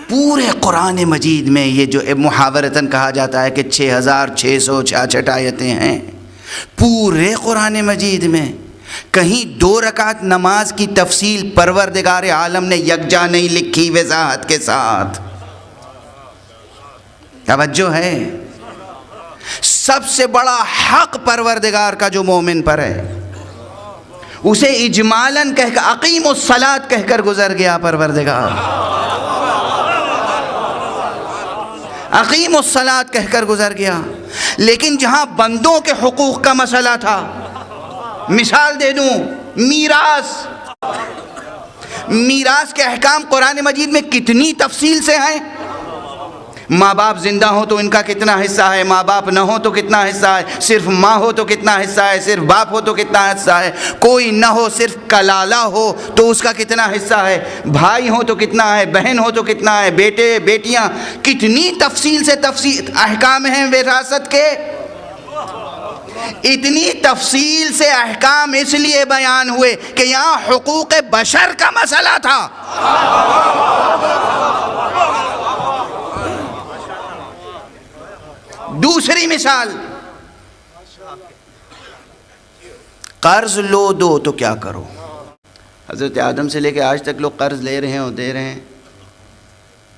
پورے قرآن مجید میں یہ جو محاورتاً کہا جاتا ہے کہ 6666 آیتیں ہیں، پورے قرآن مجید میں کہیں 2 رکعت نماز کی تفصیل پروردگار عالم نے یکجا نہیں لکھی وضاحت کے ساتھ. توجہ ہے؟ سب سے بڑا حق پروردگار کا جو مومن پر ہے، اسے اجمالاً کہہ کر اقیم الصلاۃ کہہ کر گزر گیا پروردگار. اقیم الصلاۃ کہہ کر گزر گیا. لیکن جہاں بندوں کے حقوق کا مسئلہ تھا، مثال دے دوں، میراث کے احکام قرآن مجید میں کتنی تفصیل سے ہیں. ماں باپ زندہ ہو تو ان کا کتنا حصہ ہے، ماں باپ نہ ہو تو کتنا حصہ ہے، صرف ماں ہو تو کتنا حصہ ہے، صرف باپ ہو تو کتنا حصہ ہے، کوئی نہ ہو صرف کلالہ ہو تو اس کا کتنا حصہ ہے، بھائی ہو تو کتنا ہے، بہن ہو تو کتنا ہے، بیٹے بیٹیاں، کتنی تفصیل سے تفصیل احکام ہیں وراثت کے. اتنی تفصیل سے احکام اس لیے بیان ہوئے کہ یہاں حقوق بشر کا مسئلہ تھا. دوسری مثال، قرض لو دو تو کیا کرو. حضرت آدم سے لے کے آج تک لوگ قرض لے رہے ہیں اور دے رہے ہیں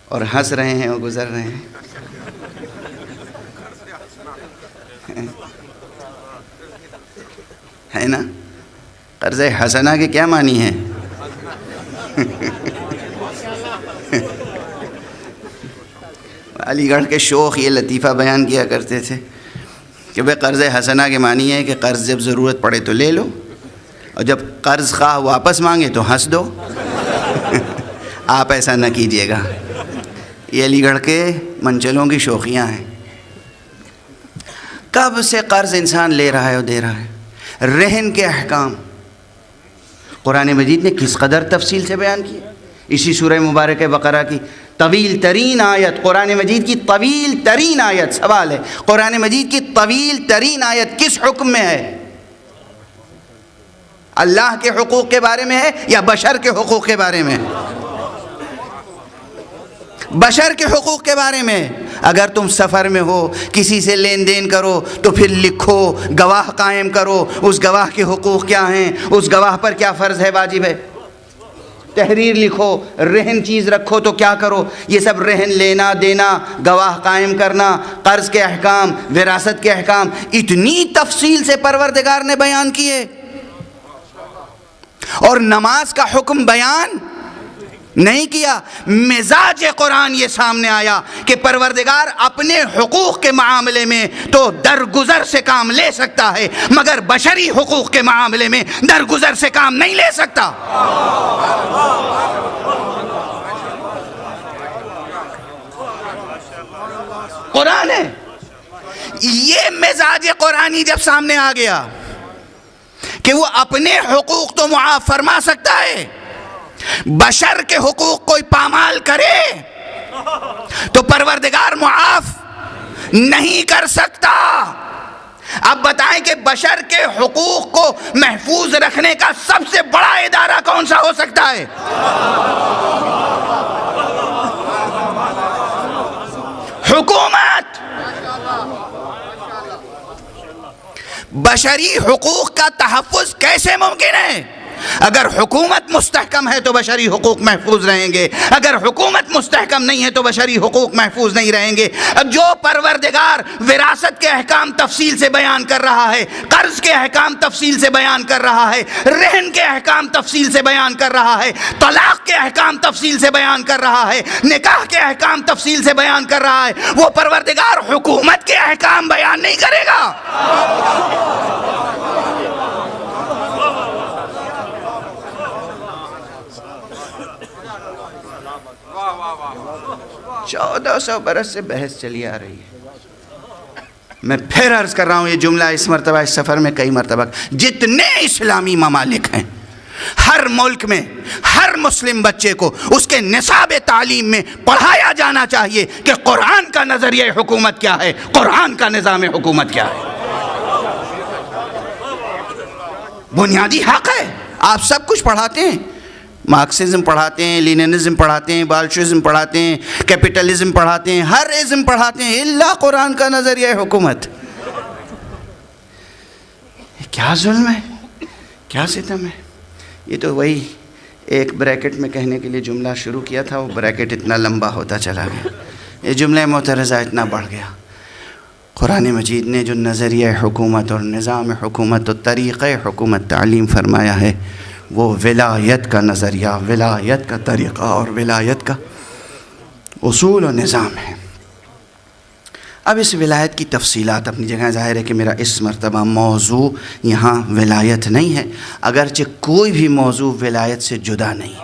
اور ہنس رہے ہیں اور گزر رہے ہیں. ہے نا؟ قرض حسنہ کے کیا معنی ہے؟ علی گڑھ کے شوخ یہ لطیفہ بیان کیا کرتے تھے کہ بھئی قرض حسنہ کے معنی ہے کہ قرض جب ضرورت پڑے تو لے لو اور جب قرض خواہ واپس مانگے تو ہنس دو. آپ ایسا نہ کیجئے گا. یہ علی گڑھ کے منچلوں کی شوخیاں ہیں. کب سے قرض انسان لے رہا ہے اور دے رہا ہے. رہن کے احکام قرآن مجید نے کس قدر تفصیل سے بیان کیے. اسی سورہ مبارک بقرہ کی طویل ترین آیت، قرآن مجید کی طویل ترین آیت، سوال ہے قرآن مجید کی طویل ترین آیت کس حکم میں ہے؟ اللہ کے حقوق کے بارے میں ہے یا بشر کے حقوق کے بارے میں؟ بشر کے حقوق کے بارے میں. اگر تم سفر میں ہو، کسی سے لین دین کرو تو پھر لکھو، گواہ قائم کرو. اس گواہ کے حقوق کیا ہیں، اس گواہ پر کیا فرض ہے، واجب ہے. تحریر لکھو، رہن چیز رکھو تو کیا کرو. یہ سب رہن لینا دینا، گواہ قائم کرنا، قرض کے احکام، وراثت کے احکام اتنی تفصیل سے پروردگار نے بیان کیے. اور نماز کا حکم بیان نہیں کیا. مزاج قرآن یہ سامنے آیا کہ پروردگار اپنے حقوق کے معاملے میں تو درگزر سے کام لے سکتا ہے، مگر بشری حقوق کے معاملے میں درگزر سے کام نہیں لے سکتا. قرآن ہے. یہ مزاج قرآنی جب سامنے آ گیا کہ وہ اپنے حقوق تو معاف فرما سکتا ہے، بشر کے حقوق کوئی پامال کرے تو پروردگار معاف نہیں کر سکتا. اب بتائیں کہ بشر کے حقوق کو محفوظ رکھنے کا سب سے بڑا ادارہ کون سا ہو سکتا ہے؟ حکومت. بشری حقوق کا تحفظ کیسے ممکن ہے؟ اگر حکومت مستحکم ہے تو بشری حقوق محفوظ رہیں گے، اگر حکومت مستحکم نہیں ہے تو بشری حقوق محفوظ نہیں رہیں گے. جو پروردگار وراثت کے احکام تفصیل سے بیان کر رہا ہے، قرض کے احکام تفصیل سے بیان کر رہا ہے، رہن کے احکام تفصیل سے بیان کر رہا ہے، طلاق کے احکام تفصیل سے بیان کر رہا ہے، نکاح کے احکام تفصیل سے بیان کر رہا ہے، وہ پروردگار حکومت کے احکام بیان نہیں کرے گا؟ 1400 برس سے بحث چلی آ رہی ہے. میں پھر عرض کر رہا ہوں، یہ جملہ اس مرتبہ اس سفر میں کئی مرتبہ، جتنے اسلامی ممالک ہیں، ہر ملک میں ہر مسلم بچے کو اس کے نصاب تعلیم میں پڑھایا جانا چاہیے کہ قرآن کا نظریہ حکومت کیا ہے، قرآن کا نظام حکومت کیا ہے. بنیادی حق ہے. آپ سب کچھ پڑھاتے ہیں، مارکسزم پڑھاتے ہیں، لیننزم پڑھاتے ہیں، بالشوازم پڑھاتے ہیں، کیپٹلزم پڑھاتے ہیں، ہر ازم پڑھاتے ہیں الا قرآن کا نظریہ حکومت. کیا ظلم ہے، کیا ستم ہے. یہ تو وہی ایک بریکٹ میں کہنے کے لیے جملہ شروع کیا تھا، وہ بریکٹ اتنا لمبا ہوتا چلا گیا، یہ جملہ معترضہ اتنا بڑھ گیا. قرآن مجید نے جو نظریہ حکومت اور نظام حکومت اور طریقہ حکومت تعلیم فرمایا ہے وہ ولایت کا نظریہ، ولایت کا طریقہ اور ولایت کا اصول و نظام ہے. اب اس ولایت کی تفصیلات اپنی جگہ، ظاہر ہے کہ میرا اس مرتبہ موضوع یہاں ولایت نہیں ہے، اگرچہ کوئی بھی موضوع ولایت سے جدا نہیں.